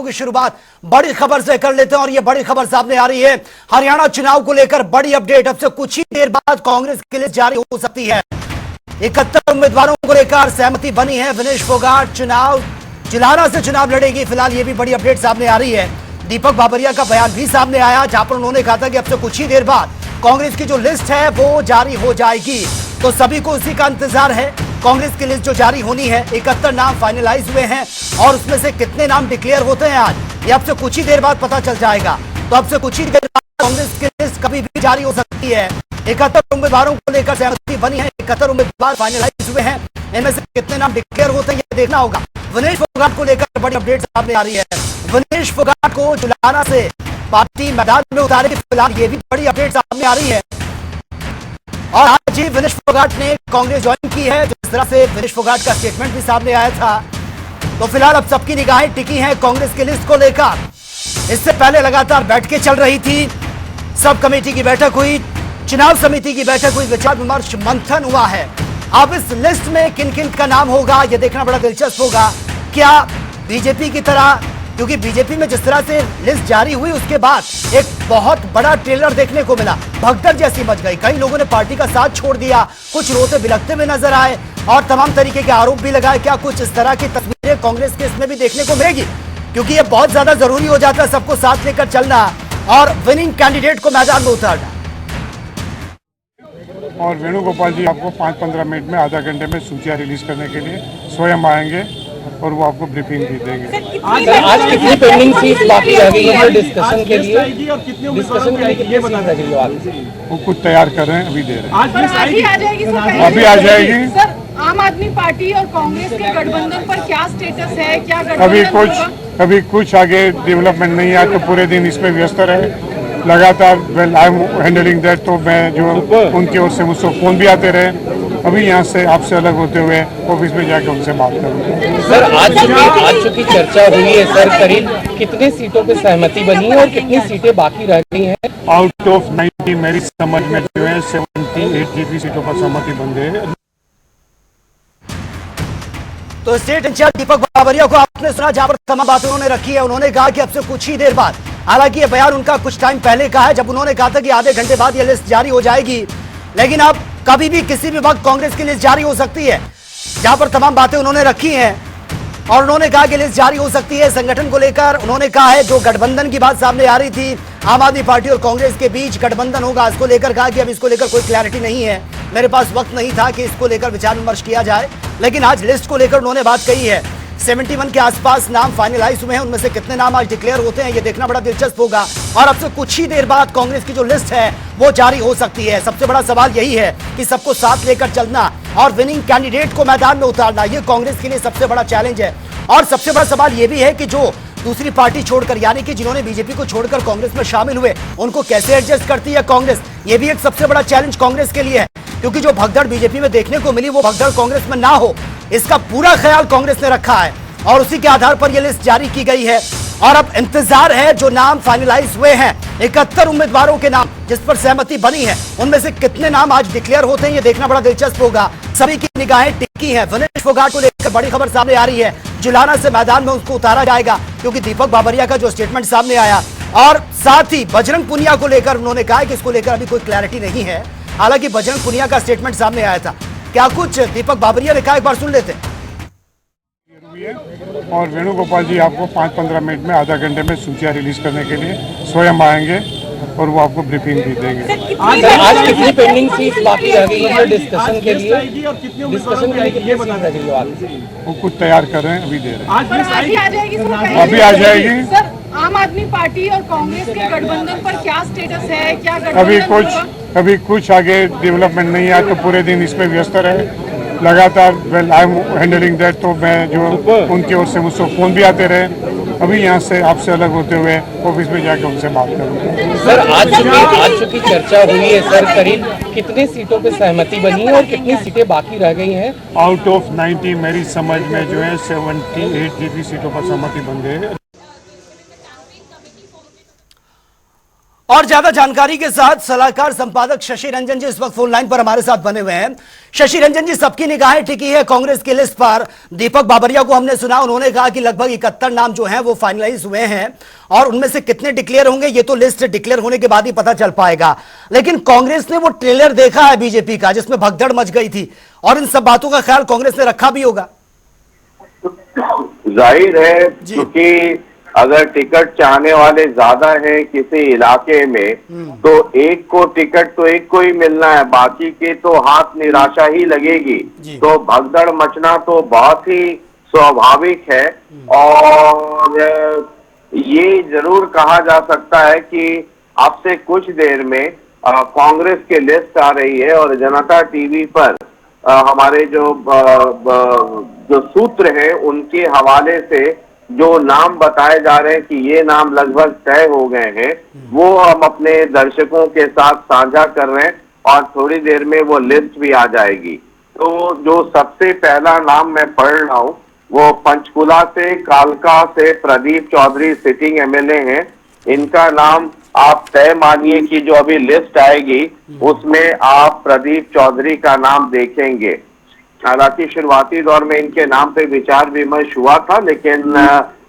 की शुरुआत बड़ी खबर से कर लेते हैं और यह बड़ी खबर सामने आ रही है। हरियाणा चुनाव को लेकर बड़ी अपडेट। अब से कुछ ही देर बाद कांग्रेस की लिस्ट जारी हो सकती है। 71 उम्मीदवारों को लेकर सहमति बनी है। विनेश फोगाट चिल्हाना से चुनाव लड़ेगी। फिलहाल यह भी बड़ी अपडेट सामने आ रही है। दीपक बाबरिया का बयान भी सामने आया, जहां पर उन्होंने कहा था कि अब से कुछ ही देर बाद कांग्रेस की जो लिस्ट है वो जारी हो जाएगी। तो सभी को उसी का इंतजार है। कांग्रेस की लिस्ट जो जारी होनी है, 71 नाम फाइनलाइज हुए हैं और उसमें से कितने नाम डिक्लेयर होते हैं आज, ये अब से कुछ ही देर बाद पता चल जाएगा। तो अब से कुछ ही देर बाद कांग्रेस की लिस्ट कभी भी जारी हो सकती है। 71 उम्मीदवारों को लेकर सहमति बनी है। 71 उम्मीदवार फाइनलाइज हुए हैं, इनमें से कितने नाम डिक्लेयर होते हैं ये देखना होगा। विनेश फोगाट को लेकर बड़ी अपडेट सामने आ रही है। विनेश फोगाट को चिल्हाना से पार्टी मैदान में उतारेगी। फिलहाल ये भी बड़ी अपडेट सामने आ रही है। और आज ही विनेश फोगाट ने कांग्रेस ज्वाइन की है। जिस तरह से विनेश फोगाट का स्टेटमेंट भी सामने आया था, तो फिलहाल अब सबकी निगाहें टिकी हैं कांग्रेस की लिस्ट को लेकर। इससे पहले लगातार बैठकें चल रही थी, सब कमेटी की बैठक हुई, चुनाव समिति की बैठक हुई, विचार विमर्श मंथन हुआ है। अब इस लिस्ट में किन किन का नाम होगा यह देखना बड़ा दिलचस्प होगा। क्या बीजेपी की तरह, क्योंकि बीजेपी में जिस तरह से लिस्ट जारी हुई उसके बाद एक बहुत बड़ा ट्रेलर देखने को मिला, भगदड़ जैसी मच गई। कई लोगों ने पार्टी का साथ छोड़ दिया, कुछ रोते बिलखते हुए नजर आए और तमाम तरीके के आरोप भी लगाए। क्या कुछ इस तरह की तस्वीरें कांग्रेस के इसमें भी देखने को मिलेगी? क्योंकि ये बहुत ज्यादा जरूरी हो जाता है सबको साथ लेकर चलना और विनिंग कैंडिडेट को मैदान में उतारना। और वेणुगोपाल जी आपको 5-15 मिनट में, आधा घंटे में सूचियां रिलीज करने के लिए स्वयं आएंगे और वो आपको ब्रीफिंग भी देंगे। आज कितनी पेंडिंग सीट बाकी रह गई है डिस्कशन के लिए? डिस्कशन के लिए कितनी बना रह गई है? वो कुछ तैयार कर रहे हैं, अभी दे रहे हैं। अभी आ जाएगी सर? अभी आ जाएगी। सर, आम आदमी पार्टी और कांग्रेस के गठबंधन पर क्या स्टेटस है? क्या गठबंधन कभी कुछ आगे डेवलपमेंट नहीं आया तो पूरे दिन इसमें व्यस्त रहे लगातार। Well I am handling that. तो मैं जो उनकी ओर से मुझसे फोन भी आते रहे। अभी यहाँ से आपसे अलग होते हुए ऑफिस में जाकर उनसे बात करूँगा। सर आज चुकी चर्चा हुई है सर, करीब कितने सीटों पे सहमति बनी है और कितनी सीटें बाकी रह गई हैं? आउट ऑफ 90 मेरी समझ में जो है 78 जीपी सीटों पर सहमति बन गई है। तो स्टेट इंचार्ज दीपक बाबरिया को आपने सुना, जहां पर तमाम बातें उन्होंने रखी है। उन्होंने कहा कि अब से कुछ ही देर बाद, हालांकि ये बयान उनका कुछ टाइम पहले का है जब उन्होंने कहा था कि आधे घंटे बाद ये लिस्ट जारी हो जाएगी, लेकिन अब कभी भी किसी भी वक्त कांग्रेस की लिस्ट जारी हो सकती है। जहां पर तमाम बातें उन्होंने रखी हैं और उन्होंने कहा कि लिस्ट जारी हो सकती है। संगठन को लेकर उन्होंने कहा है, जो गठबंधन की बात सामने आ रही थी, आम आदमी पार्टी और कांग्रेस के बीच गठबंधन होगा, इसको लेकर कहा कि अब इसको लेकर कोई क्लैरिटी नहीं है। मेरे पास वक्त नहीं था कि इसको लेकर विचार विमर्श किया जाए, लेकिन आज लिस्ट को लेकर उन्होंने बात कही है। 71 के आसपास नाम फाइनलाइज हुए हैं, उनमें से कितने नाम आज डिक्लेयर होते हैं ये देखना बड़ा दिलचस्प होगा। और अब से कुछ ही देर बाद कांग्रेस की जो लिस्ट है वो जारी हो सकती है। सबसे बड़ा सवाल यही है कि सबको साथ लेकर चलना और विनिंग कैंडिडेट को मैदान में उतारना, ये कांग्रेस के लिए सबसे बड़ा चैलेंज है। और सबसे बड़ा सवाल ये भी है कि जो दूसरी पार्टी छोड़कर, यानी कि जिन्होंने बीजेपी को छोड़कर कांग्रेस में शामिल हुए, उनको कैसे एडजस्ट करती है कांग्रेस, ये भी एक सबसे बड़ा चैलेंज कांग्रेस के लिए है। क्योंकि जो भगदड़ बीजेपी में देखने को मिली वो भगदड़ कांग्रेस में ना हो, इसका पूरा ख्याल कांग्रेस ने रखा है और उसी के आधार पर यह लिस्ट जारी की गई है। और अब इंतजार है जो नाम फाइनलाइज हुए हैं, 71 उम्मीदवारों के नाम जिस पर सहमति बनी है, उनमें से कितने नाम आज डिक्लेयर होते हैं ये देखना बड़ा दिलचस्प होगा। सभी की निगाहें टिकी हैं। विनेश फोगाट को लेकर बड़ी खबर सामने आ रही है। चिल्हाना से मैदान में उसको उतारा जाएगा, क्योंकि दीपक बाबरिया का जो स्टेटमेंट सामने आया, और साथ ही बजरंग पुनिया को लेकर उन्होंने कहा कि इसको लेकर अभी कोई क्लैरिटी नहीं है। हालांकि बजरंग पुनिया का स्टेटमेंट सामने आया था, क्या कुछ दीपक बाबरिया ने कहा, एक बार सुन लेते हैं। और वेणुगोपाल जी आपको 5-15 मिनट में, आधा घंटे में सूचियां रिलीज करने के लिए स्वयं आएंगे और वो आपको ब्रीफिंग भी देंगे। आज कितनी पेंडिंग सीट बाकी रह गई है डिस्कशन के लिए? डिस्कशन के लिए कितनी बना रह गई है? वो कुछ तैयार कर रहे हैं, अभी दे रहे हैं। अभी आ जाएगी सर? अभी आ जाएगी। सर, आम आदमी पार्टी और कांग्रेस के गठबंधन पर क्या स्टेटस है? क्या कभी कुछ आगे डेवलपमेंट नहीं आया तो पूरे दिन इसमें व्यस्त रहे लगातार। Well I am handling that. तो मैं जो उनकी ओर से मुझसे फोन भी आते रहे। अभी यहाँ से आपसे अलग होते हुए ऑफिस में जाकर उनसे बात करूँगा। सर आज चुकी चर्चा हुई है सर, करीब कितने सीटों पे सहमति बनी है और कितनी सीटें बाकी रह गई हैं? आउट ऑफ 90 मेरी समझ में जो है 78 जीपी सीटों पर सहमति बन गई है। और ज्यादा जानकारी के साथ सलाहकार संपादक शशि रंजन जी इस वक्त फोन लाइन पर हमारे साथ बने हुए हैं। शशि रंजन जी, सबकी निगाहें टिकी है कांग्रेस की लिस्ट पर। दीपक बाबरिया को हमने सुना, उन्होंने कहा कि लगभग 71 नाम जो हैं वो फाइनलाइज हुए हैं और उनमें से कितने डिक्लेयर होंगे ये तो लिस्ट डिक्लेयर होने के बाद ही पता चल पाएगा। लेकिन कांग्रेस ने वो ट्रेलर देखा है बीजेपी का जिसमें भगदड़ मच गई थी और इन सब बातों का ख्याल कांग्रेस ने रखा भी होगा। जाहिर है, क्योंकि अगर टिकट चाहने वाले ज्यादा हैं किसी इलाके में तो एक को टिकट तो एक को ही मिलना है, बाकी के तो हाथ निराशा ही लगेगी। तो भगदड़ मचना तो बहुत ही स्वाभाविक है। और ये जरूर कहा जा सकता है कि अब से कुछ देर में कांग्रेस की लिस्ट आ रही है और जनता टीवी पर हमारे जो सूत्र हैं उनके हवाले से जो नाम बताए जा रहे हैं कि ये नाम लगभग तय हो गए हैं, वो हम अपने दर्शकों के साथ साझा कर रहे हैं और थोड़ी देर में वो लिस्ट भी आ जाएगी। तो जो सबसे पहला नाम मैं पढ़ रहा हूँ वो पंचकुला से, कालका से प्रदीप चौधरी सिटिंग एमएलए हैं। इनका नाम आप तय मानिए कि जो अभी लिस्ट आएगी उसमें आप प्रदीप चौधरी का नाम देखेंगे। हालांकि शुरुआती दौर में इनके नाम पे विचार विमर्श हुआ था, लेकिन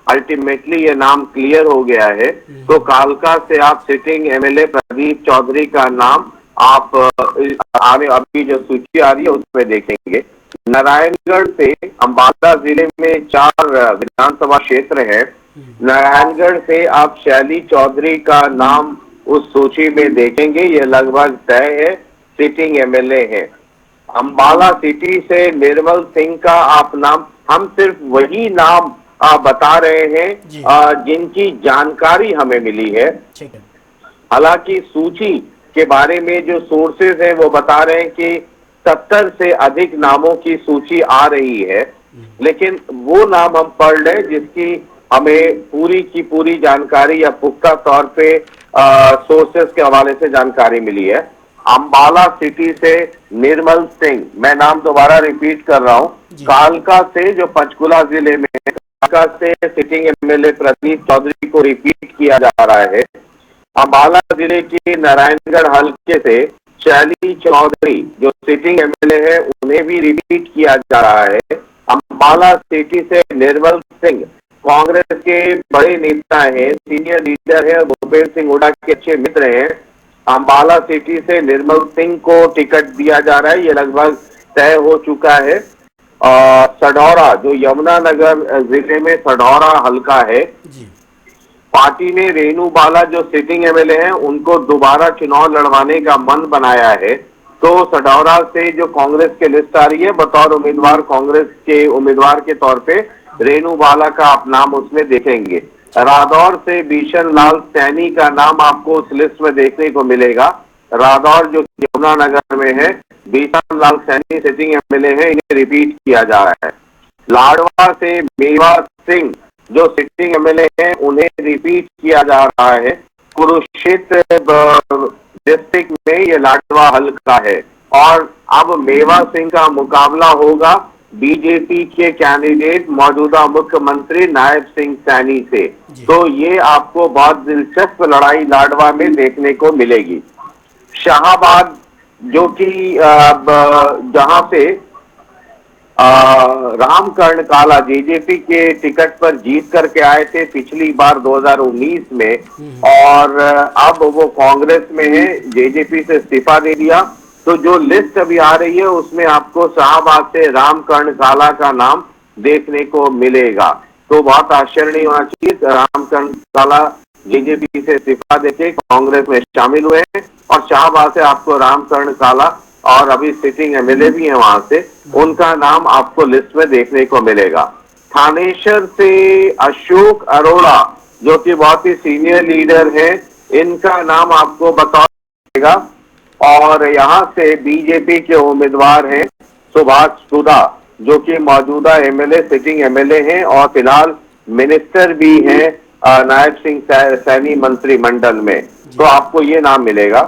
अल्टीमेटली ये नाम क्लियर हो गया है। तो कालका से आप सिटिंग एमएलए प्रदीप चौधरी का नाम आप अभी जो सूची आ रही है उसमें देखेंगे। नारायणगढ़ से, अंबाला जिले में 4 विधानसभा क्षेत्र है, नारायणगढ़ से आप शैली चौधरी का नाम उस सूची में देखेंगे, ये लगभग तय है, सिटिंग एमएलए है। अंबाला सिटी से निर्मल सिंह का आप नाम, हम सिर्फ वही नाम बता रहे हैं जिनकी जानकारी हमें मिली है। हालांकि सूची के बारे में जो सोर्सेज हैं वो बता रहे हैं कि 70 से अधिक नामों की सूची आ रही है, लेकिन वो नाम हम पढ़ लें जिसकी हमें पूरी की पूरी जानकारी या पुख्ता तौर पे सोर्सेज के हवाले से जानकारी मिली है। अंबाला सिटी से निर्मल सिंह, मैं नाम दोबारा रिपीट कर रहा हूं, कालका से जो पंचकुला जिले में, कालका से सिटिंग एमएलए प्रदीप चौधरी को रिपीट किया जा रहा है। अंबाला जिले के नारायणगढ़ हल्के से शैली चौधरी जो सिटिंग एमएलए है उन्हें भी रिपीट किया जा रहा है। अंबाला सिटी से निर्मल सिंह कांग्रेस के बड़े नेता हैं, सीनियर लीडर है, भूपेंद्र सिंह हुड्डा के अच्छे मित्र हैं। अंबाला सिटी से निर्मल सिंह को टिकट दिया जा रहा है, ये लगभग तय हो चुका है। सढौरा जो यमुनानगर जिले में सढौरा हल्का है, पार्टी ने रेणु बाला जो सिटिंग एमएलए हैं उनको दोबारा चुनाव लड़वाने का मन बनाया है। तो सढौरा से जो कांग्रेस की लिस्ट आ रही है बतौर उम्मीदवार, कांग्रेस के उम्मीदवार के तौर पे रेणु बाला का आप नाम उसमें देखेंगे। रादौर से बीशन लाल सैनी का नाम आपको उस लिस्ट में देखने को मिलेगा। रादौर जो यमुनानगर में है, बीशन लाल सैनी सिटिंग एमएलए है, इन्हें रिपीट किया जा रहा है। लाडवा से मेवा सिंह जो सिटिंग एमएलए हैं उन्हें रिपीट किया जा रहा है। कुरुक्षेत्र डिस्ट्रिक्ट में ये लाडवा हल्का है और अब मेवा सिंह का मुकाबला होगा बीजेपी के कैंडिडेट मौजूदा मुख्यमंत्री नायब सिंह सैनी से। तो ये आपको बहुत दिलचस्प लड़ाई लाडवा में देखने को मिलेगी। शाहाबाद जो कि जहां से रामकर्ण काला जेजेपी के टिकट पर जीत करके आए थे पिछली बार 2019 में और अब वो कांग्रेस में है, जेजेपी से इस्तीफा दे दिया। तो जो लिस्ट अभी आ रही है उसमें आपको शाहबाद से रामकर्ण काला का नाम देखने को मिलेगा। तो बहुत आश्चर्य नहीं होना चाहिए, रामकर्ण काला जेजेपी से इस्तीफा देके कांग्रेस में शामिल हुए हैं और शाहबाद से आपको रामकर्ण काला और अभी सिटिंग एमएलए भी है वहां से, उनका नाम आपको लिस्ट में देखने को मिलेगा। थानेश्वर से अशोक अरोड़ा जो कि बहुत ही सीनियर लीडर हैं, इनका नाम आपको बताया और यहाँ से बीजेपी के उम्मीदवार हैं सुभाष सुधा जो कि मौजूदा एमएलए, सिटिंग एमएलए हैं और फिलहाल मिनिस्टर भी हैं नायब सिंह सैनी मंत्रिमंडल में। तो आपको ये नाम मिलेगा।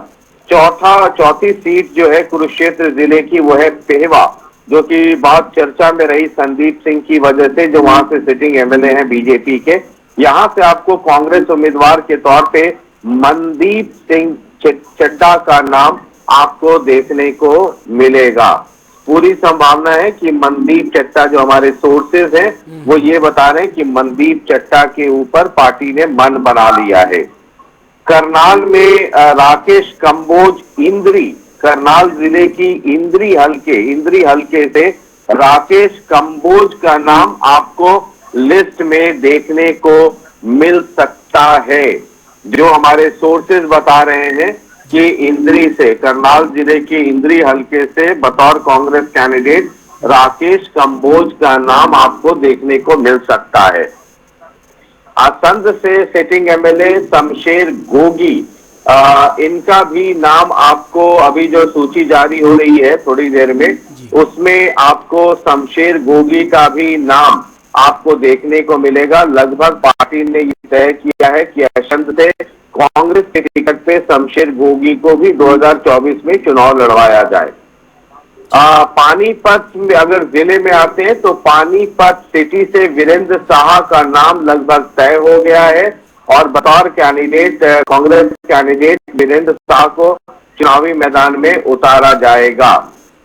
चौथी सीट जो है कुरुक्षेत्र जिले की वो है पेहवा जो कि बहुत चर्चा में रही संदीप सिंह की वजह से, जो वहां से सिटिंग एमएलए हैं बीजेपी के। यहाँ से आपको कांग्रेस उम्मीदवार के तौर पे मनदीप सिंह चड्ढा का नाम आपको देखने को मिलेगा। पूरी संभावना है कि मनदीप चड्ढा, जो हमारे सोर्सेज हैं वो ये बता रहे हैं कि मनदीप चड्ढा के ऊपर पार्टी ने मन बना लिया है। करनाल में राकेश कंबोज इंद्री, करनाल जिले की इंद्री हलके से राकेश कंबोज का नाम आपको लिस्ट में देखने को मिल सकता है। जो हमारे सोर्सेज बता रहे हैं कि इंद्री से, करनाल जिले के इंद्री हलके से बतौर कांग्रेस कैंडिडेट राकेश कंबोज का नाम आपको देखने को मिल सकता है। असंध से सिटिंग एमएलए शमशेर गोगी, इनका भी नाम आपको, अभी जो सूची जारी हो रही है थोड़ी देर में, उसमें आपको शमशेर गोगी का भी नाम आपको देखने को मिलेगा। लगभग पार्टी ने ये तय किया है कि असंध से कांग्रेस के टिकट पे शमशेर गोगी को भी 2024 में चुनाव लड़वाया जाए। पानीपत में अगर जिले में आते हैं तो पानीपत सिटी से वीरेंद्र शाह का नाम लगभग तय हो गया है और बतौर कैंडिडेट, कांग्रेस कैंडिडेट वीरेंद्र शाह को चुनावी मैदान में उतारा जाएगा।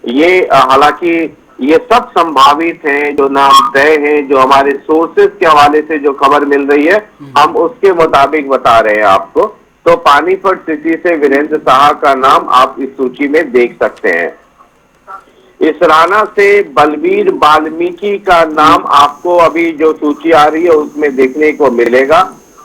ये हालांकि ये सब संभावित हैं, जो नाम तय हैं, जो हमारे सोर्सेज के हवाले से जो खबर मिल रही है हम उसके मुताबिक बता रहे हैं आपको। तो पानीपत सिटी से वीरेंद्र शाह का नाम आप इस सूची में देख सकते हैं। इसराना से बलबीर वाल्मीकि का नाम आपको अभी जो सूची आ रही है उसमें देखने को मिलेगा।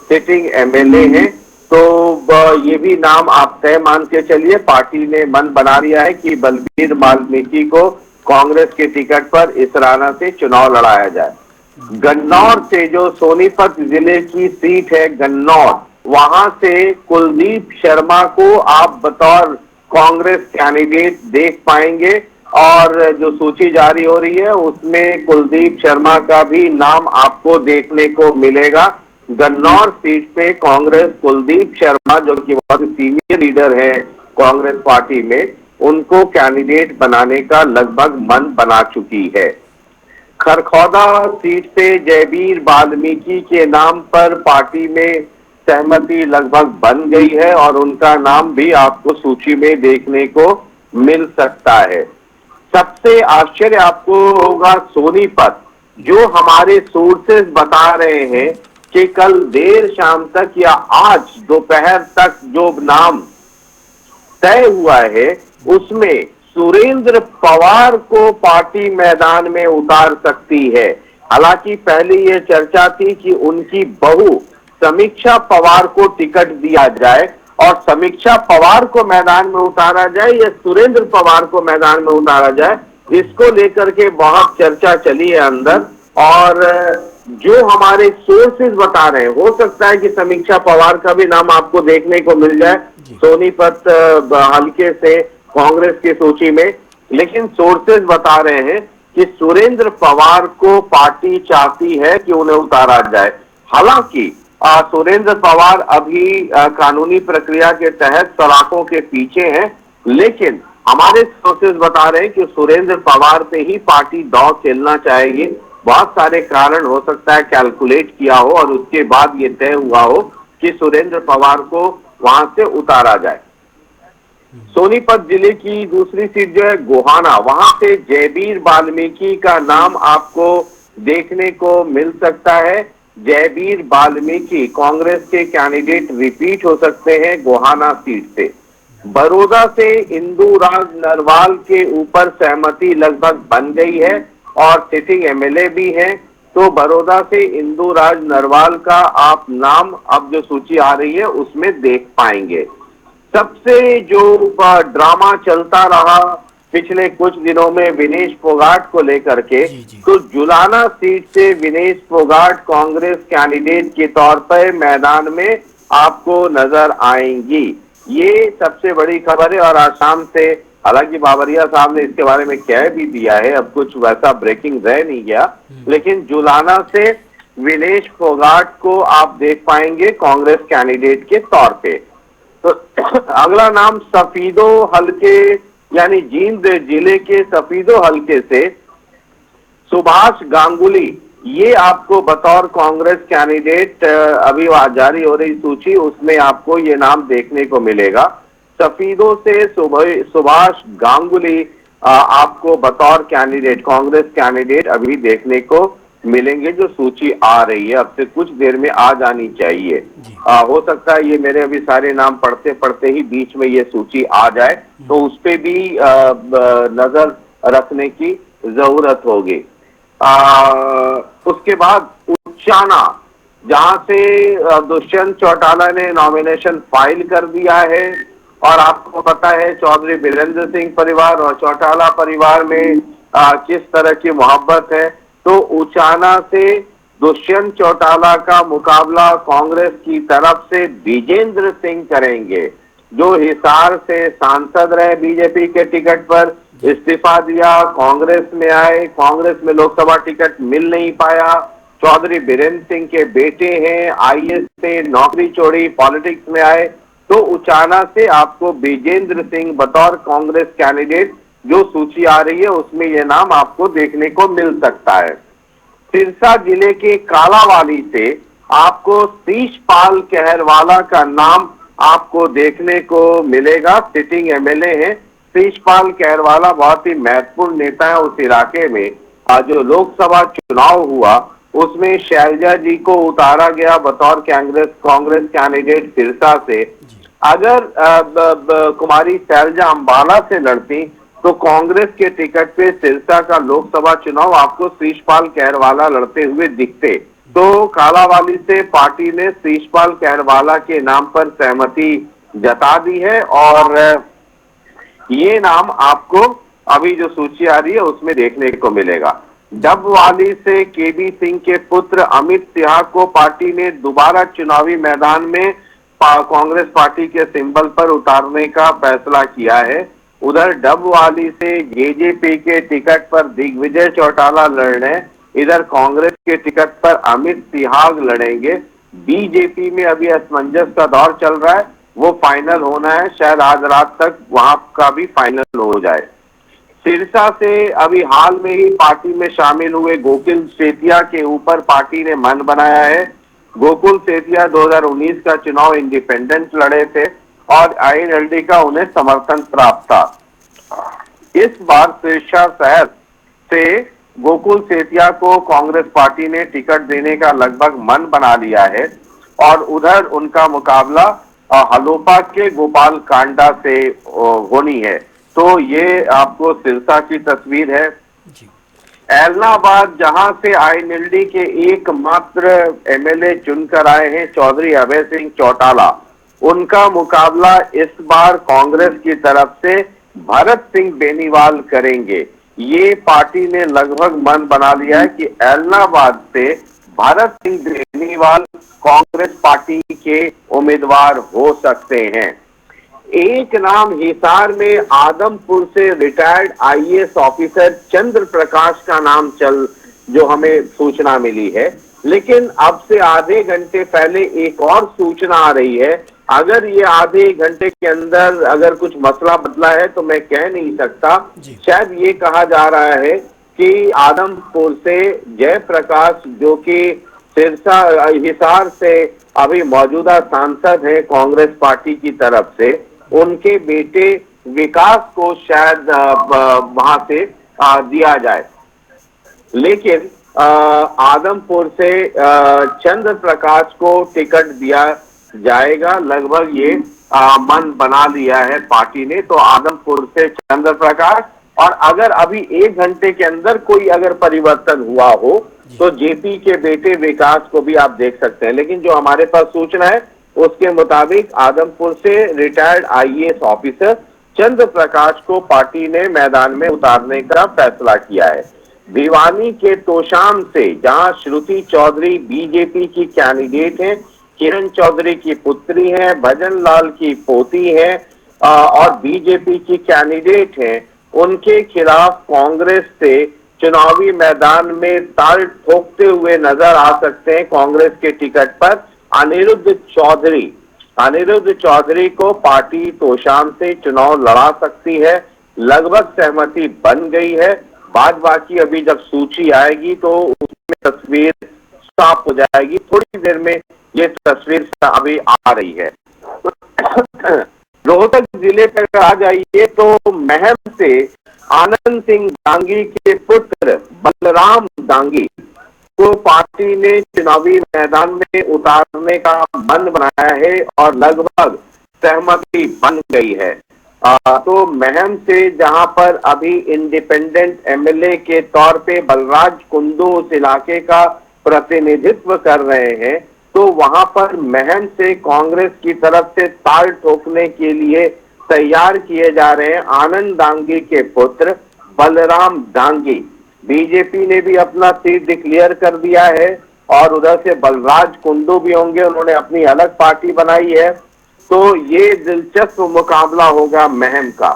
सिटिंग एमएलए हैं, तो ये भी नाम आप तय मान के चलिए। पार्टी ने मन बना लिया है कि बलबीर वाल्मीकि को कांग्रेस के टिकट पर इसराना से चुनाव लड़ाया जाए। गन्नौर से, जो सोनीपत जिले की सीट है गन्नौर, वहां से कुलदीप शर्मा को आप बतौर कांग्रेस कैंडिडेट देख पाएंगे और जो सूची जारी हो रही है उसमें कुलदीप शर्मा का भी नाम आपको देखने को मिलेगा। गन्नौर सीट पे कांग्रेस कुलदीप शर्मा, जो कि बहुत सीनियर लीडर है कांग्रेस पार्टी में, उनको कैंडिडेट बनाने का लगभग मन बना चुकी है। खरखौदा सीट से जयबीर वाल्मीकि के नाम पर पार्टी में सहमति लगभग बन गई है और उनका नाम भी आपको सूची में देखने को मिल सकता है। सबसे आश्चर्य आपको होगा सोनीपत, जो हमारे सोर्सेज बता रहे हैं कि कल देर शाम तक या आज दोपहर तक जो नाम तय हुआ है उसमें सुरेंद्र पवार को पार्टी मैदान में उतार सकती है। हालांकि पहले यह चर्चा थी कि उनकी बहू समीक्षा पवार को टिकट दिया जाए और समीक्षा पवार को मैदान में उतारा जाए या सुरेंद्र पवार को मैदान में उतारा जाए, इसको लेकर के बहुत चर्चा चली है अंदर। और जो हमारे सोर्सेज बता रहे हैं, हो सकता है कि समीक्षा पवार का भी नाम आपको देखने को मिल जाए सोनीपत हल्के से कांग्रेस की सूची में, लेकिन सोर्सेज बता रहे हैं कि सुरेंद्र पवार को पार्टी चाहती है कि उन्हें उतारा जाए। हालांकि सुरेंद्र पवार अभी कानूनी प्रक्रिया के तहत सलाखों के पीछे हैं, लेकिन हमारे सोर्सेज बता रहे हैं कि सुरेंद्र पवार पे ही पार्टी दांव खेलना चाहेगी। बहुत सारे कारण हो सकता है कैलकुलेट किया हो और उसके बाद ये तय हुआ हो कि सुरेंद्र पवार को वहां से उतारा जाए। सोनीपत जिले की दूसरी सीट जो है गोहाना, वहां से जयबीर वाल्मीकि का नाम आपको देखने को मिल सकता है। जयबीर वाल्मीकि कांग्रेस के कैंडिडेट रिपीट हो सकते हैं गोहाना सीट से। बड़ौदा से इंदुराज नरवाल के ऊपर सहमति लगभग बन गई है और सिटिंग एमएलए भी हैं, तो बड़ौदा से इंदुराज नरवाल का आप नाम अब जो सूची आ रही है उसमें देख पाएंगे। सबसे जो ड्रामा चलता रहा पिछले कुछ दिनों में विनेश फोगाट को लेकर के, तो जुलाना सीट से विनेश फोगाट कांग्रेस कैंडिडेट के तौर पर मैदान में आपको नजर आएंगी। ये सबसे बड़ी खबर है और आज शाम से, हालांकि बाबरिया साहब ने इसके बारे में कह भी दिया है, अब कुछ वैसा ब्रेकिंग रह नहीं गया, लेकिन जुलाना से विनेश फोगाट को आप देख पाएंगे कांग्रेस कैंडिडेट के तौर पे। तो अगला नाम सफीदो हल्के यानी जींद जिले के सफीदो हल्के से सुभाष गांगुली ये आपको बतौर कांग्रेस कैंडिडेट अभी जारी हो रही सूची, उसमें आपको ये नाम देखने को मिलेगा। सफीदों से सुभाष गांगुली आपको बतौर कैंडिडेट, कांग्रेस कैंडिडेट अभी देखने को मिलेंगे। जो सूची आ रही है अब से कुछ देर में आ जानी चाहिए। हो सकता है ये मेरे अभी सारे नाम पढ़ते पढ़ते ही बीच में ये सूची आ जाए, तो उस पे भी नजर रखने की जरूरत होगी। उसके बाद उचाना, जहां से दुष्यंत चौटाला ने नॉमिनेशन फाइल कर दिया है, और आपको पता है चौधरी बीरेंद्र सिंह परिवार और चौटाला परिवार में किस तरह की मोहब्बत है। तो उचाना से दुष्यंत चौटाला का मुकाबला कांग्रेस की तरफ से विजेंद्र सिंह करेंगे, जो हिसार से सांसद रहे बीजेपी के टिकट पर, इस्तीफा दिया, कांग्रेस में आए, कांग्रेस में लोकसभा टिकट मिल नहीं पाया। चौधरी बीरेंद्र सिंह के बेटे हैं, आईएएस से नौकरी छोड़ी, पॉलिटिक्स में आए। तो उचाना से आपको विजेंद्र सिंह बतौर कांग्रेस कैंडिडेट, जो सूची आ रही है उसमें यह नाम आपको देखने को मिल सकता है। सिरसा जिले के कालावाली से आपको शीशपाल कहरवाला का नाम आपको देखने को मिलेगा। सिटिंग एमएलए हैं शीशपाल कहरवाला, बहुत ही महत्वपूर्ण नेता है उस इलाके में। जो लोकसभा चुनाव हुआ उसमें शैलजा जी को उतारा गया बतौर कांग्रेस कैंडिडेट सिरसा से। अगर कुमारी शैलजा अंबाला से लड़ती तो कांग्रेस के टिकट पे सिरसा का लोकसभा चुनाव आपको शीशपाल कहरवाला लड़ते हुए दिखते। तो कालावाली से पार्टी ने शीशपाल कहरवाला के नाम पर सहमति जता दी है, और ये नाम आपको अभी जो सूची आ रही है उसमें देखने को मिलेगा। डबवाली से केबी सिंह के पुत्र अमित सिंह को पार्टी ने दोबारा चुनावी मैदान में कांग्रेस पार्टी के सिंबल पर उतारने का फैसला किया है। उधर डबवाली से जेजेपी के टिकट पर दिग्विजय चौटाला लड़ रहे हैं, इधर कांग्रेस के टिकट पर अमित सिंह लड़ेंगे। बीजेपी में अभी असमंजस का दौर चल रहा है, वो फाइनल होना है, शायद आज रात तक वहां का भी फाइनल हो जाए। सिरसा से अभी हाल में ही पार्टी में शामिल हुए गोकुल सेतिया के ऊपर पार्टी ने मन बनाया है। गोकुल सेतिया 2019 का चुनाव इंडिपेंडेंट लड़े थे और आईएनएलडी का उन्हें समर्थन प्राप्त था। इस बार सिरसा शहर से गोकुल सेतिया को कांग्रेस पार्टी ने टिकट देने का लगभग मन बना लिया है, और उधर उनका मुकाबला हलोपा के गोपाल कांडा से होनी है। तो ये आपको सिरसा की तस्वीर है। एलनाबाद, जहां से आईएनएलडी के एकमात्र एमएलए चुनकर आए हैं चौधरी अभय सिंह चौटाला, उनका मुकाबला इस बार कांग्रेस की तरफ से भरत सिंह बेनीवाल करेंगे। ये पार्टी ने लगभग मन बना लिया है कि एलनाबाद से भरत सिंह बेनीवाल कांग्रेस पार्टी के उम्मीदवार हो सकते हैं। एक नाम हिसार में आदमपुर से रिटायर्ड आईएएस ऑफिसर चंद्र प्रकाश का नाम जो हमें सूचना मिली है, लेकिन अब से आधे घंटे पहले एक और सूचना आ रही है। अगर ये आधे घंटे के अंदर अगर कुछ मसला बदला है तो मैं कह नहीं सकता। शायद ये कहा जा रहा है कि आदमपुर से जयप्रकाश, जो कि सिरसा हिसार से अभी मौजूदा सांसद हैं कांग्रेस पार्टी की तरफ से, उनके बेटे विकास को शायद वहां से दिया जाए। लेकिन आदमपुर से चंद्र प्रकाश को टिकट दिया जाएगा, लगभग ये मन बना लिया है पार्टी ने। तो आदमपुर से चंद्र प्रकाश, और अगर अभी एक घंटे के अंदर कोई अगर परिवर्तन हुआ हो तो जेपी के बेटे विकास को भी आप देख सकते हैं। लेकिन जो हमारे पास सूचना है उसके मुताबिक आदमपुर से रिटायर्ड आईएएस ऑफिसर चंद्र प्रकाश को पार्टी ने मैदान में उतारने का फैसला किया है। भिवानी के तोशाम से, जहां श्रुति चौधरी बीजेपी की कैंडिडेट हैं, किरण चौधरी की पुत्री हैं, भजन लाल की पोती हैं और बीजेपी की कैंडिडेट हैं, उनके खिलाफ कांग्रेस से चुनावी मैदान में ताल ठोकते हुए नजर आ सकते हैं कांग्रेस के टिकट पर अनिरुद्ध चौधरी। अनिरुद्ध चौधरी को पार्टी तोशाम से चुनाव लड़ा सकती है, लगभग सहमति बन गई है। बाद बाकी अभी जब सूची आएगी तो उसमें तस्वीर साफ हो जाएगी। थोड़ी देर में ये तस्वीर अभी आ रही है। रोहतक जिले पर आ जाइए तो महम से आनंद सिंह दांगी के पुत्र बलराम दांगी को पार्टी ने चुनावी मैदान में उतारने का मन बनाया है और लगभग सहमति बन गई है। तो महम से जहां पर अभी इंडिपेंडेंट एमएलए के तौर पे बलराज कुंदू उस इलाके का प्रतिनिधित्व कर रहे हैं, तो वहां पर महम से कांग्रेस की तरफ से ताल ठोकने के लिए तैयार किए जा रहे हैं आनंद दांगी के पुत्र बलराम दांगी। बीजेपी ने भी अपना सीट डिक्लेयर कर दिया है और उधर से बलराज कुंदू भी होंगे, उन्होंने अपनी अलग पार्टी बनाई है। तो ये दिलचस्प मुकाबला होगा महम का।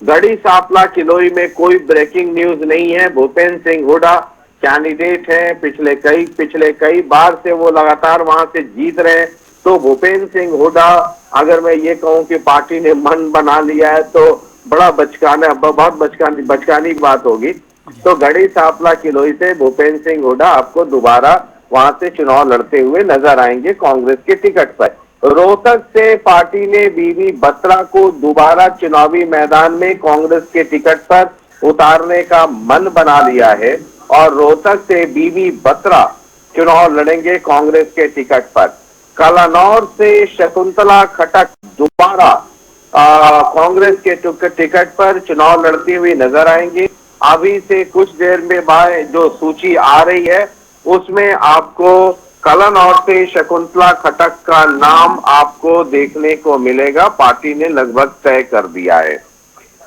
गढ़ी सांपला किलोई में कोई ब्रेकिंग न्यूज नहीं है। भूपेंद्र सिंह हुड्डा कैंडिडेट हैं, पिछले कई बार से वो लगातार वहां से जीत रहे हैं। तो भूपेंद्र सिंह हुड्डा, अगर मैं ये कहूं कि पार्टी ने मन बना लिया है तो बड़ा बहुत बचकानी बात होगी। तो गढ़ी सांपला किलोई से भूपेंद्र सिंह हुड्डा आपको दोबारा वहां से चुनाव लड़ते हुए नजर आएंगे कांग्रेस के टिकट पर। रोहतक से पार्टी ने बीबी बत्रा को दोबारा चुनावी मैदान में कांग्रेस के टिकट पर उतारने का मन बना लिया है और रोहतक से बीबी बत्रा चुनाव लड़ेंगे कांग्रेस के टिकट पर। कलानौर से शकुंतला खटक दोबारा कांग्रेस के टिकट पर चुनाव लड़ती हुई नजर आएंगी। अभी से कुछ देर में बाद जो सूची आ रही है उसमें आपको कलानौर से शकुंतला खटक का नाम आपको देखने को मिलेगा। पार्टी ने लगभग तय कर दिया है।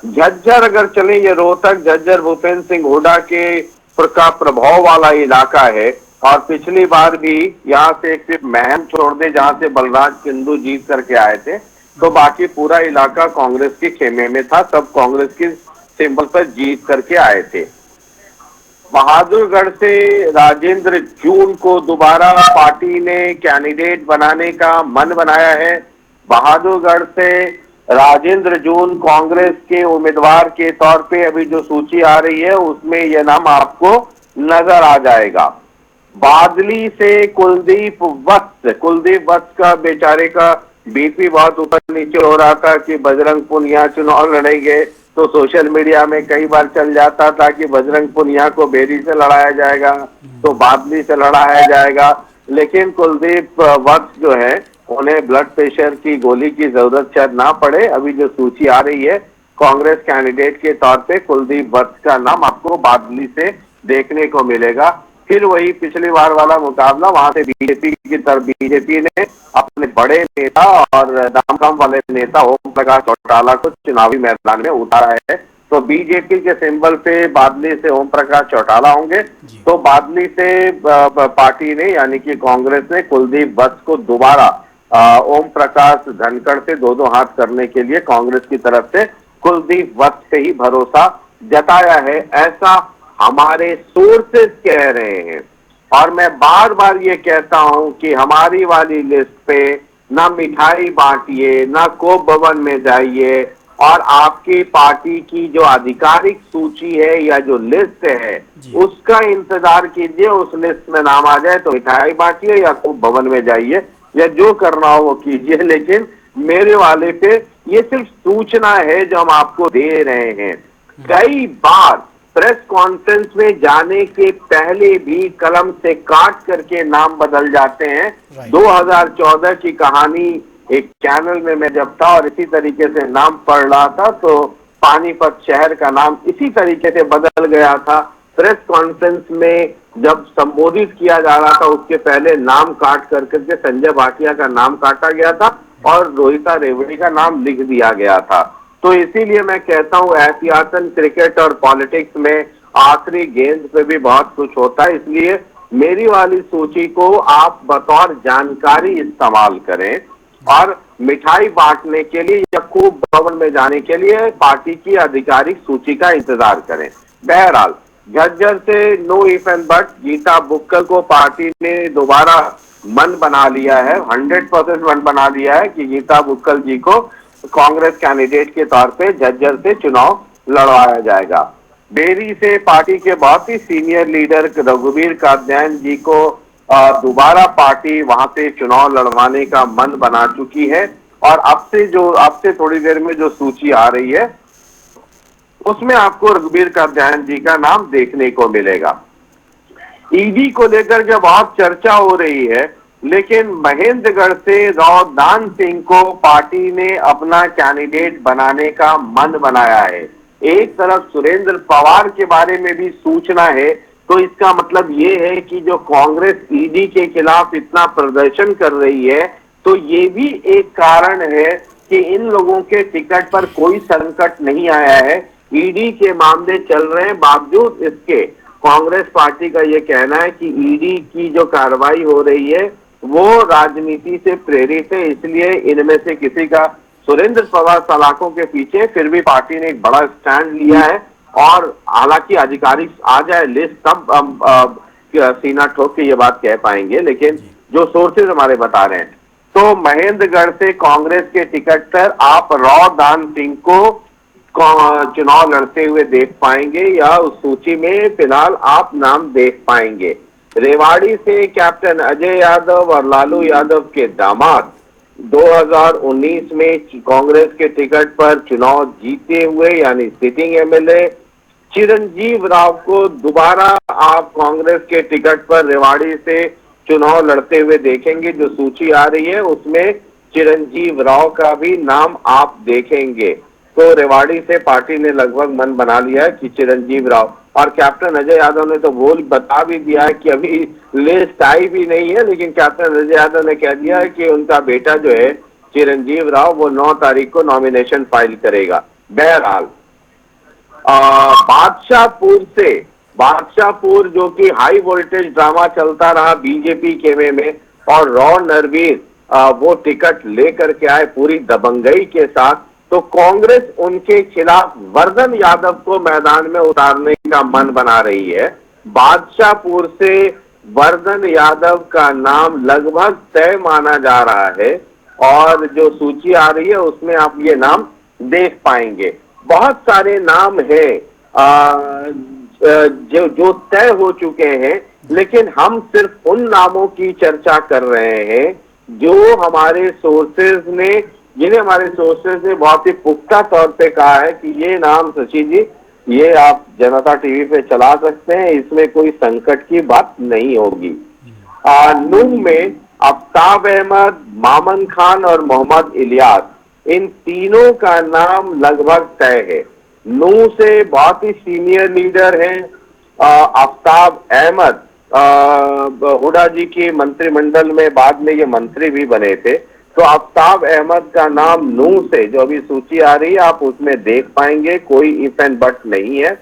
झज्जर अगर चले, ये रोहतक झज्जर भूपेंद्र सिंह हुड्डा के का प्रभाव वाला इलाका है और पिछली बार भी यहाँ से सिर्फ महम छोड़ दे जहां से बलराज कुंदू जीत करके आए थे, तो बाकी पूरा इलाका कांग्रेस के खेमे में था। सब कांग्रेस की सिंबल पर जीत करके आए थे। बहादुरगढ़ से राजेंद्र जून को दोबारा पार्टी ने कैंडिडेट बनाने का मन बनाया है। बहादुरगढ़ से राजेंद्र जून कांग्रेस के उम्मीदवार के तौर पे अभी जो सूची आ रही है उसमें यह नाम आपको नजर आ जाएगा। बादली से कुलदीप वत्स का बेचारे का बीपी बहुत ऊपर नीचे हो रहा था कि बजरंग पुनिया चुनाव लड़ेंगे, तो सोशल मीडिया में कई बार चल जाता था कि बजरंग पुनिया को बेरी से लड़ाया जाएगा तो बादली से लड़ाया जाएगा। लेकिन कुलदीप वत्स जो है उन्हें ब्लड प्रेशर की गोली की जरूरत शायद ना पड़े। अभी जो सूची आ रही है कांग्रेस कैंडिडेट के तौर पे कुलदीप वत्स का नाम आपको बादली से देखने को मिलेगा। फिर वही पिछली बार वाला मुकाबला, वहां से बीजेपी ने अपने बड़े नेता और नाम कम वाले नेता ओम प्रकाश चौटाला को चुनावी मैदान में उतारा है। तो बीजेपी के सिंबल पे बादली से ओम प्रकाश चौटाला होंगे। तो बादली से पार्टी ने यानी कि कांग्रेस ने कुलदीप वत्स को दोबारा ओम प्रकाश धनखड़ से दो हाथ करने के लिए कांग्रेस की तरफ से कुलदीप वत्स पे ही भरोसा जताया है, ऐसा हमारे सोर्सेस कह रहे हैं। और मैं बार बार ये कहता हूं कि हमारी वाली लिस्ट पे ना मिठाई बांटिए, ना कोप भवन में जाइए और आपकी पार्टी की जो आधिकारिक सूची है या जो लिस्ट है उसका इंतजार कीजिए। उस लिस्ट में नाम आ जाए तो मिठाई बांटिए या कोप भवन में जाइए या जो करना हो वो कीजिए। लेकिन मेरे वाले पे ये सिर्फ सूचना है जो हम आपको दे रहे हैं। कई बार प्रेस कॉन्फ्रेंस में जाने के पहले भी कलम से काट करके नाम बदल जाते हैं। 2014 की कहानी एक चैनल में मैं जब था और इसी तरीके से नाम पढ़ रहा था तो पानीपत शहर का नाम इसी तरीके से बदल गया था। प्रेस कॉन्फ्रेंस में जब संबोधित किया जा रहा था उसके पहले नाम काट करके संजय भाटिया का नाम काटा गया था और रोहिता रेवड़ी का नाम लिख दिया गया था। तो इसीलिए मैं कहता हूं एहतियातन क्रिकेट और पॉलिटिक्स में आखिरी गेंद पे भी बहुत कुछ होता है। इसलिए मेरी वाली सूची को आप बतौर जानकारी इस्तेमाल करें और मिठाई बांटने के लिए या कोप भवन में जाने के लिए पार्टी की आधिकारिक सूची का इंतजार करें। बहरहाल झज्जर से no if and but Geeta Bukkal को पार्टी ने दोबारा मन बना लिया है, 100% मन बना लिया है कि गीता बुक्कल जी को कांग्रेस कैंडिडेट के तौर पे झज्जर से चुनाव लड़वाया जाएगा। बेरी से पार्टी के बहुत ही सीनियर लीडर रघुवीर कात्यायन जी को दोबारा पार्टी वहां से चुनाव लड़वाने का मन बना चुकी है। और अब से थोड़ी देर में जो सूची आ रही है उसमें आपको रघुवीर कात्यायन जी का नाम देखने को मिलेगा। ईडी को लेकर के बहुत चर्चा हो रही है, लेकिन महेंद्रगढ़ से रौदान सिंह को पार्टी ने अपना कैंडिडेट बनाने का मन बनाया है। एक तरफ सुरेंद्र पवार के बारे में भी सूचना है, तो इसका मतलब ये है कि जो कांग्रेस ईडी के खिलाफ इतना प्रदर्शन कर रही है, तो ये भी एक कारण है कि इन लोगों के टिकट पर कोई संकट नहीं आया है। ईडी के मामले चल रहे हैं, बावजूद इसके कांग्रेस पार्टी का ये कहना है कि ईडी की जो कार्रवाई हो रही है वो राजनीति से प्रेरित है, इसलिए इनमें से किसी का सुरेंद्र पवार सलाखों के पीछे, फिर भी पार्टी ने एक बड़ा स्टैंड लिया है। और हालांकि आधिकारिक आ जाए लिस्ट तब सीना ठोक के ये बात कह पाएंगे, लेकिन जो सोर्सेज हमारे बता रहे हैं, तो महेंद्रगढ़ से कांग्रेस के टिकट पर आप रौदान सिंह को चुनाव लड़ते हुए देख पाएंगे, या उस सूची में फिलहाल आप नाम देख पाएंगे। रेवाड़ी से कैप्टन अजय यादव और लालू यादव के दामाद 2019 में कांग्रेस के टिकट पर चुनाव जीते हुए यानी सिटिंग एमएलए चिरंजीव राव को दोबारा आप कांग्रेस के टिकट पर रेवाड़ी से चुनाव लड़ते हुए देखेंगे। जो सूची आ रही है उसमें चिरंजीव राव का भी नाम आप देखेंगे। तो रेवाड़ी से पार्टी ने लगभग मन बना लिया है कि चिरंजीव राव, और कैप्टन अजय यादव ने तो वो बता भी दिया है कि अभी लिस्ट आई भी नहीं है, लेकिन कैप्टन अजय यादव ने कह दिया है कि उनका बेटा जो है चिरंजीव राव वो 9 तारीख को नॉमिनेशन फाइल करेगा। बहरहाल बादशाहपुर जो कि हाई वोल्टेज ड्रामा चलता रहा बीजेपी के में, और रॉ नरवीर वो टिकट लेकर के आए पूरी दबंगई के साथ, तो कांग्रेस उनके खिलाफ वर्धन यादव को मैदान में उतारने का मन बना रही है। बादशाहपुर से वर्धन यादव का नाम लगभग तय माना जा रहा है, और जो सूची आ रही है उसमें आप ये नाम देख पाएंगे। बहुत सारे नाम हैं जो तय हो चुके हैं, लेकिन हम सिर्फ उन नामों की चर्चा कर रहे हैं जो हमारे सोर्सेज ने जिन्हें हमारे सोर्सेज ने बहुत ही पुख्ता तौर पे कहा है कि ये नाम शशि जी ये आप जनता टीवी पे चला सकते हैं, इसमें कोई संकट की बात नहीं होगी। नूह में आफ्ताब अहमद, मामन खान और मोहम्मद इलियास, इन तीनों का नाम लगभग तय है। नूह से बहुत ही सीनियर लीडर हैं आफ्ताब अहमद, हुडा जी की मंत्रिमंडल में बाद में ये मंत्री भी बने थे। तो आफ्ताब अहमद का नाम नूह से जो अभी सूची आ रही है आप उसमें देख पाएंगे, कोई इफ एंड बट नहीं है।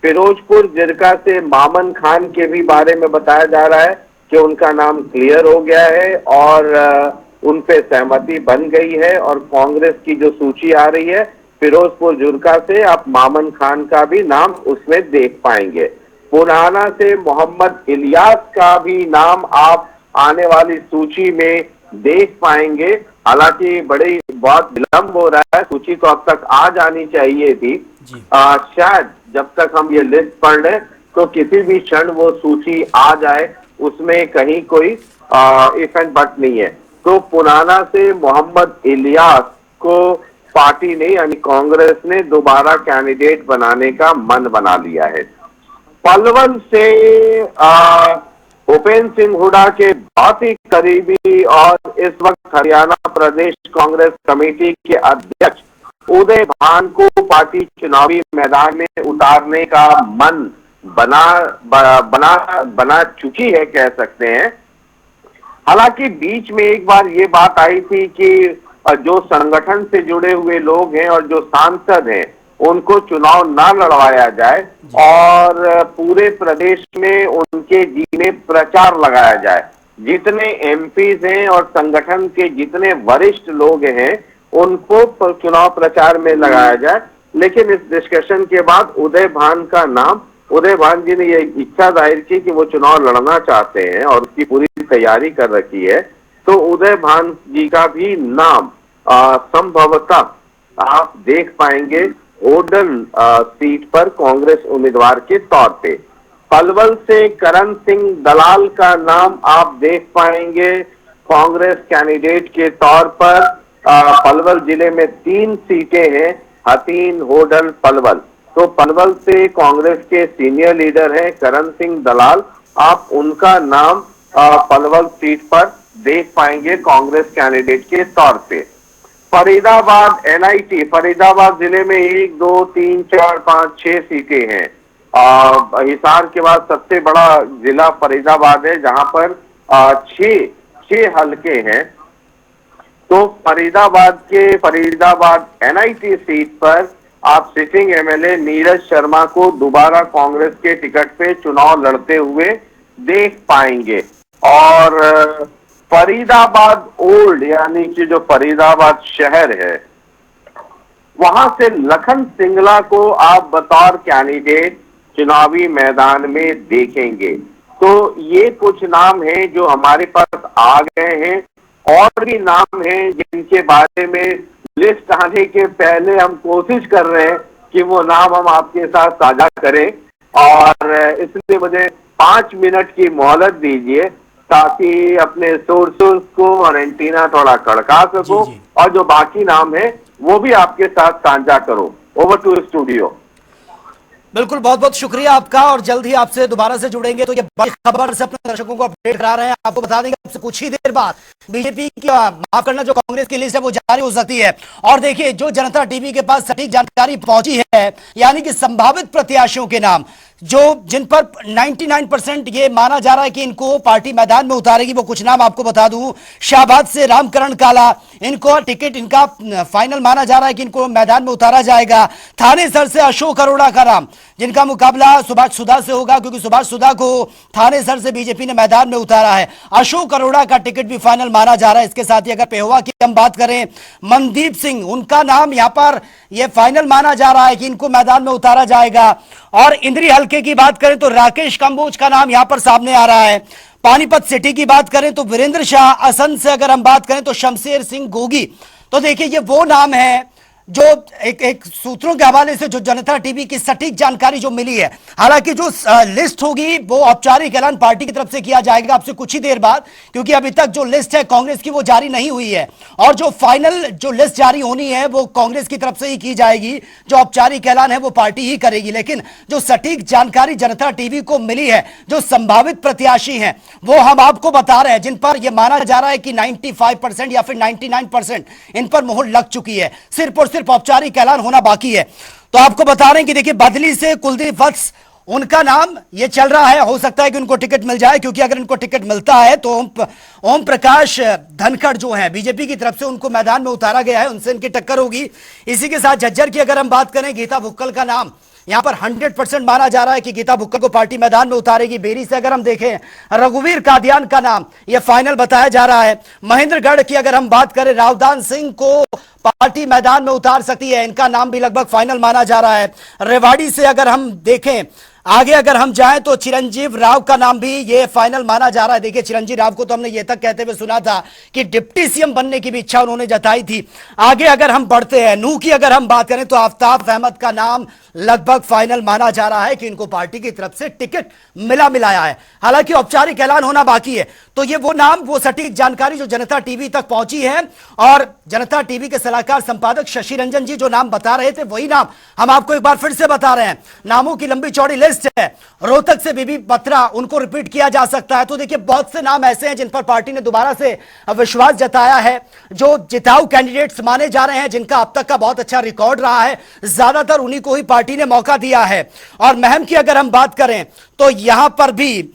फिरोजपुर जिरका से मामन खान के भी बारे में बताया जा रहा है कि उनका नाम क्लियर हो गया है और उन पे सहमति बन गई है, और कांग्रेस की जो सूची आ रही है फिरोजपुर जुर्का से आप मामन खान का भी नाम उसमें देख पाएंगे। पुराना से मोहम्मद इलियास का भी नाम आप आने वाली सूची में देख पाएंगे। हालांकि बहुत विलंब हो रहा है, सूची तो अब तक आ जानी चाहिए थी। शायद जब तक हम ये लिस्ट पढ़ लें तो किसी भी क्षण वो सूची आ जाए, उसमें कहीं कोई इफ एंड बट नहीं है। तो पुराना से मोहम्मद इलियास को पार्टी ने यानी कांग्रेस ने दोबारा कैंडिडेट बनाने का मन बना लिया है। पलवल से भूपेंद्र सिंह हुडा के बहुत ही करीबी और इस वक्त हरियाणा प्रदेश कांग्रेस कमेटी के अध्यक्ष उदय भान को पार्टी चुनावी मैदान में उतारने का मन बना चुकी है, कह सकते हैं। हालांकि बीच में एक बार ये बात आई थी कि जो संगठन से जुड़े हुए लोग हैं और जो सांसद हैं उनको चुनाव ना लड़वाया जाए और पूरे प्रदेश में उनके जी में प्रचार लगाया जाए। जितने एमपीज हैं और संगठन के जितने वरिष्ठ लोग हैं उनको चुनाव प्रचार में लगाया जाए। लेकिन इस डिस्कशन के बाद उदय भान जी ने ये इच्छा जाहिर की कि वो चुनाव लड़ना चाहते हैं और उसकी पूरी तैयारी कर रखी है। तो उदय भान जी का भी नाम संभवतः आप देख पाएंगे होडल सीट पर कांग्रेस उम्मीदवार के तौर पे। पलवल से करण सिंह दलाल का नाम आप देख पाएंगे कांग्रेस कैंडिडेट के तौर पर। पलवल जिले में 3 सीटें हैं, हथीन, होडल, पलवल। तो पलवल से कांग्रेस के सीनियर लीडर हैं करण सिंह दलाल, आप उनका नाम पलवल सीट पर देख पाएंगे कांग्रेस कैंडिडेट के तौर पे। फरीदाबाद एनआईटी, फरीदाबाद जिले में 1, 2, 3, 4, 5, 6 सीटें हैं। हिसार के बाद सबसे बड़ा जिला फरीदाबाद है, जहां पर 6 हलके हैं। तो फरीदाबाद एनआईटी सीट पर आप सिटिंग एमएलए नीरज शर्मा को दोबारा कांग्रेस के टिकट पे चुनाव लड़ते हुए देख पाएंगे। और फरीदाबाद ओल्ड यानी कि जो फरीदाबाद शहर है, वहां से लखन सिंगला को आप बतौर कैंडिडेट चुनावी मैदान में देखेंगे। तो ये कुछ नाम हैं जो हमारे पास आ गए हैं, और भी नाम हैं जिनके बारे में लिस्ट आने के पहले हम कोशिश कर रहे हैं कि वो नाम हम आपके साथ साझा करें, और इसलिए मुझे 5 मिनट की मोहलत दीजिए ताकि अपने सोर्सेस को और एंटीना थोड़ा खड़का सको, और जो बाकी नाम है वो भी आपके साथ साझा करो। Over to studio. बिल्कुल, बहुत बहुत शुक्रिया आपका, और जल्द ही आपसे दोबारा से जुड़ेंगे। तो ये बड़ी खबर से अपने दर्शकों को अपडेट करा रहे हैं। आपको बता देंगे आपसे कुछ ही देर बाद बीजेपी की, माफ करना, जो कांग्रेस की लिस्ट है वो जारी हो सकती है। और देखिए, जो जनता टीवी के पास सटीक जानकारी पहुंची है, यानी कि संभावित प्रत्याशियों के नाम जिन पर 99% ये माना जा रहा है कि इनको पार्टी मैदान में उतारेगी, वो कुछ नाम आपको बता दूं। शाहबाद से रामकरण काला, इनको टिकट इनका फाइनल माना जा रहा है कि इनको मैदान में उतारा जाएगा। थानेसर से अशोक अरोड़ा का नाम, जिनका मुकाबला सुभाष सुधा से होगा, क्योंकि सुभाष सुधा को थानेसर से बीजेपी ने मैदान में उतारा है। अशोक अरोड़ा का टिकट भी फाइनल माना जा रहा है। इसके साथ ही अगर पेहोवा की हम बात करें, मनदीप सिंह, उनका नाम यहां पर यह फाइनल माना जा रहा है कि इनको मैदान में उतारा जाएगा। और इंद्री हल्के की बात करें तो राकेश कंबोज का नाम यहां पर सामने आ रहा है। पानीपत सिटी की बात करें तो वीरेंद्र शाह, असंध से अगर हम बात करें तो शमशेर सिंह गोगी। तो देखिए, ये वो नाम है जो एक सूत्रों के हवाले से जो जनता टीवी की सटीक जानकारी जो मिली है। हालांकि जो लिस्ट होगी वो औपचारिक ऐलान पार्टी की तरफ से किया जाएगा आपसे कुछ ही देर बाद, क्योंकि अभी तक जो लिस्ट है कांग्रेस की वो जारी नहीं हुई है, और जो फाइनल जो लिस्ट जारी होनी है वो कांग्रेस की तरफ से ही की जाएगी। जो औपचारिक ऐलान है वो पार्टी ही करेगी। लेकिन जो सटीक जानकारी जनता टीवी को मिली है, जो संभावित प्रत्याशी हैं वो हम आपको बता रहे हैं, जिन पर यह माना जा रहा है कि 95% या फिर 99% इन पर मोहर लग चुकी है। सिर्फ औपचारिक ऐलान होना बाकी है। तो आपको बता रहे हैं कि देखिए, बदली से कुलदीप वत्स, उनका नाम ये चल रहा है। हो सकता है कि उनको टिकट मिल जाए, क्योंकि अगर इनको टिकट मिलता है तो ओम प्रकाश धनखड़ जो है बीजेपी की तरफ से, उनको मैदान में उतारा गया है, उनसे इनकी टक्कर होगी। इसी के साथ झज्जर की अगर हम बात करें, गीता भुक्कल का नाम यहां पर 100% माना जा रहा है कि गीता भुक्कल को पार्टी मैदान में उतारेगी। बेरी से अगर हम देखें, रघुवीर कादियान का नाम यह फाइनल बताया जा रहा है। महेंद्रगढ़ की अगर हम बात करें, रावदान सिंह को पार्टी मैदान में उतार सकती है, इनका नाम भी लगभग फाइनल माना जा रहा है। रेवाड़ी से अगर हम देखें, आगे अगर हम जाएं तो चिरंजीव राव का नाम भी ये फाइनल माना जा रहा है। देखिए, चिरंजीव राव को तो हमने ये तक कहते हुए सुना था कि डिप्टी सीएम बनने की भी इच्छा उन्होंने जताई थी। आगे अगर हम बढ़ते हैं, नूह की अगर हम बात करें तो आफ्ताब अहमद का नाम लगभग फाइनल माना जा रहा है कि इनको पार्टी की तरफ से टिकट मिलाया है। हालांकि औपचारिक ऐलान होना बाकी है। तो ये वो नाम, वो सटीक जानकारी जो जनता टीवी तक पहुंची है, और जनता टीवी के सलाहकार संपादक शशि रंजन जी जो नाम बता रहे थे वही नाम हम आपको एक बार फिर से बता रहे हैं। नामों की लंबी चौड़ी लिस्ट है। रोहतक से बीबी बत्रा, उनको रिपीट किया जा सकता है। तो देखिए, बहुत से नाम ऐसे हैं जिन पर पार्टी ने दोबारा से विश्वास जताया है, जो जिताऊ कैंडिडेट्स माने जा रहे हैं, जिनका अब तक का बहुत अच्छा रिकॉर्ड रहा है। ज्यादातर उन्हीं को ही पार्टी ने मौका दिया है। और महम की अगर हम बात करें तो यहां पर भी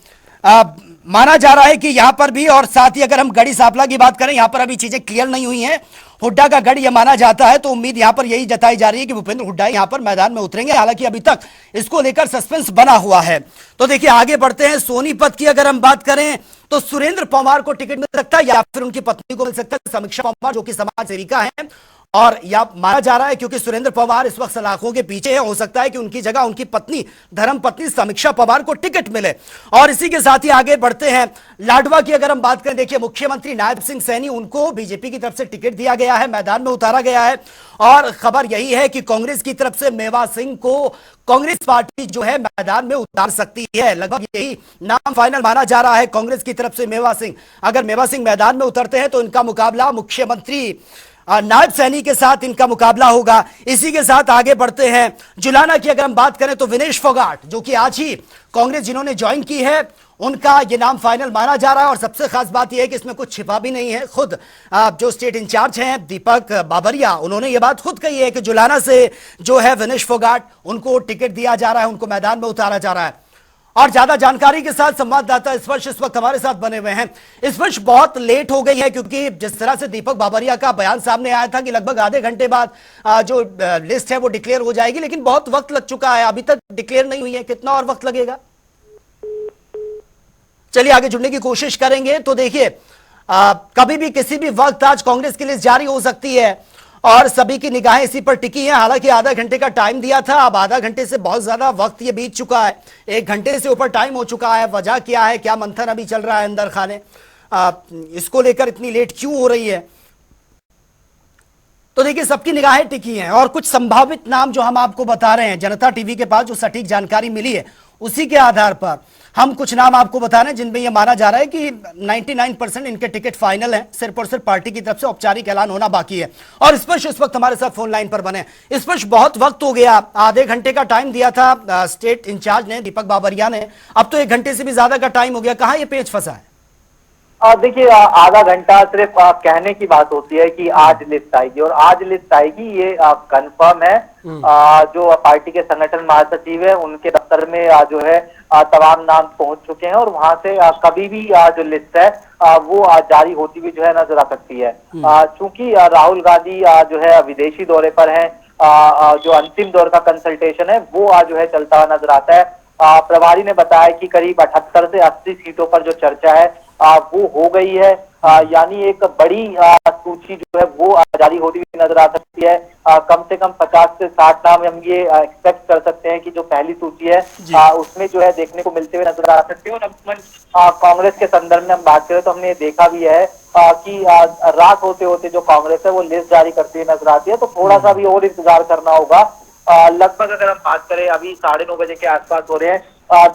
माना जा रहा है कि यहां पर भी, और साथ ही अगर हम गढ़ी सांपला की बात करें, यहां पर अभी चीजें क्लियर नहीं हुई हैं। हुड्डा का गढ़ यह माना जाता है, तो उम्मीद यहां पर यही जताई जा रही है कि भूपेंद्र हुड्डा यहां पर मैदान में उतरेंगे। हालांकि अभी तक इसको लेकर सस्पेंस बना हुआ है। तो देखिए, आगे बढ़ते हैं। सोनीपत की अगर हम बात करें तो सुरेंद्र पवार को टिकट मिल सकता है, या फिर उनकी पत्नी को मिल सकता है, समीक्षा पवार, जो कि समाज सेविका है, और यह माना जा रहा है क्योंकि सुरेंद्र पवार इस वक्त सलाखों के पीछे है, हो सकता है कि उनकी जगह उनकी पत्नी धर्मपत्नी समीक्षा पवार को टिकट मिले। और इसी के साथ ही आगे बढ़ते हैं। लाडवा की अगर हम बात करें, देखिए मुख्यमंत्री नायब सिंह सैनी, उनको बीजेपी की तरफ से टिकट दिया गया है, मैदान में उतारा गया है। और खबर यही है कि कांग्रेस की तरफ से मेवा सिंह को कांग्रेस पार्टी जो है मैदान में उतार सकती है। लगभग यही नाम फाइनल माना जा रहा है कांग्रेस की तरफ से मेवा सिंह। अगर मेवा सिंह मैदान में उतरते हैं तो इनका मुकाबला मुख्यमंत्री नायब सैनी के साथ इनका मुकाबला होगा। इसी के साथ आगे बढ़ते हैं। जुलाना की अगर हम बात करें तो विनेश फोगाट, जो कि आज ही कांग्रेस जिन्होंने ज्वाइन की है, उनका ये नाम फाइनल माना जा रहा है। और सबसे खास बात यह है कि इसमें कुछ छिपा भी नहीं है। खुद जो स्टेट इंचार्ज हैं दीपक बाबरिया, उन्होंने ये बात खुद कही है कि जुलाना से जो है विनेश फोगाट, उनको टिकट दिया जा रहा है, उनको मैदान में उतारा जा रहा है। और ज्यादा जानकारी के साथ संवाददाता स्पर्श इस वक्त हमारे साथ बने हुए हैं। स्पर्श, बहुत लेट हो गई है क्योंकि जिस तरह से दीपक बाबरिया का बयान सामने आया था कि लगभग आधे घंटे बाद जो लिस्ट है वो डिक्लेयर हो जाएगी, लेकिन बहुत वक्त लग चुका है, अभी तक डिक्लेयर नहीं हुई है। कितना और वक्त लगेगा? चलिए आगे जुड़ने की कोशिश करेंगे। तो देखिए, कभी भी किसी भी वक्त आज कांग्रेस की लिस्ट जारी हो सकती है और सभी की निगाहें इसी पर टिकी हैं। हालांकि आधा घंटे का टाइम दिया था, अब आधा घंटे से बहुत ज्यादा वक्त ये बीत चुका है, 1 घंटे से ऊपर टाइम हो चुका है। वजह क्या है, क्या मंथन अभी चल रहा है अंदर खाने, इसको लेकर इतनी लेट क्यों हो रही है? तो देखिए, सबकी निगाहें टिकी हैं और कुछ संभावित नाम जो हम आपको बता रहे हैं, जनता टीवी के पास जो सटीक जानकारी मिली है उसी के आधार पर हम कुछ नाम आपको बता रहे हैं जिनमें यह माना जा रहा है कि 99% इनके टिकट फाइनल हैं। सिर्फ और सिर्फ पार्टी की तरफ से औपचारिक ऐलान होना बाकी है। और स्पर्श इस वक्त हमारे साथ फोन लाइन पर बने। स्पर्श, बहुत वक्त हो गया, आधे घंटे का टाइम दिया था स्टेट इंचार्ज ने, दीपक बाबरिया ने, अब तो 1 घंटे से भी ज्यादा का टाइम हो गया। कहां ये पेच फंसा है? देखिए, आधा घंटा सिर्फ कहने की बात होती है कि आज लिस्ट आएगी और आज लिस्ट आएगी, ये कंफर्म है। जो पार्टी के संगठन महासचिव है उनके दफ्तर में जो है तमाम नाम पहुंच चुके हैं और वहां से कभी भी जो लिस्ट है वो जारी होती हुई जो है नजर आ सकती है। चूंकि राहुल गांधी जो है विदेशी दौरे पर हैं, जो अंतिम दौर का कंसल्टेशन है वो जो है चलता हुआ नजर आता है। प्रभारी ने बताया कि करीब 78 से 80 सीटों पर जो चर्चा है वो हो गई है, यानी एक बड़ी सूची जो है वो जारी होती हुई नजर आ सकती है। कम से कम 50 से 60 नाम हम ये एक्सपेक्ट कर सकते हैं कि जो पहली सूची है उसमें जो है देखने को मिलते हुए नजर आ सकते हैं। और कांग्रेस के संदर्भ में हम बात करें तो हमने देखा भी है कि रात होते होते जो कांग्रेस है वो लिस्ट जारी करती हुई नजर आती है, तो थोड़ा सा भी और इंतजार करना होगा। लगभग अगर हम बात करें, अभी 9:30 बजे के आसपास हो रहे हैं,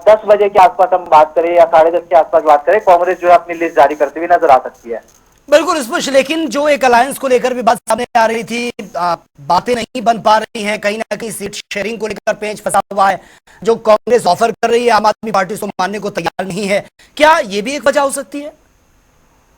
10 बजे के आसपास हम बात करें या 10:30 के आसपास बात करें, कांग्रेस जो है अपनी लिस्ट जारी करती हुई नजर आ सकती है। बिल्कुल स्पष्ट। लेकिन जो एक अलायंस को लेकर भी बात सामने आ रही थी, बातें नहीं बन पा रही हैं, कहीं ना कहीं सीट शेयरिंग को लेकर पेच फंसा हुआ है। जो कांग्रेस ऑफर कर रही है आम आदमी पार्टी उसको मानने को तैयार नहीं है, क्या ये भी एक वजह हो सकती है?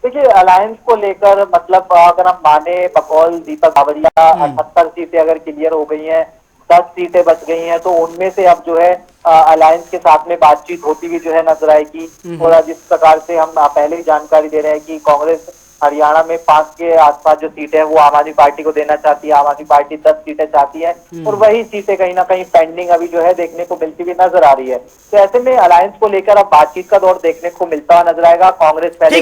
देखिए, अलायंस को लेकर मतलब अगर हम माने बकौल दीपक बाबरिया 78 सीटें अगर क्लियर हो गई हैं, 10 सीटें बच गई हैं, तो उनमें से अब जो है अलायंस के साथ में बातचीत होती हुई जो है नजर आएगी। और जिस प्रकार से हम पहले ही जानकारी दे रहे हैं कि कांग्रेस हरियाणा में 5 के आसपास जो सीटें हैं वो आम आदमी पार्टी को देना चाहती है, आम आदमी पार्टी 10 सीटें चाहती है और वही सीटें कहीं ना कहीं पेंडिंग अभी जो है देखने को मिलती हुई नजर आ रही है। तो ऐसे में अलायंस को लेकर अब बातचीत का दौर देखने को मिलता हुआ नजर आएगा। कांग्रेस पहले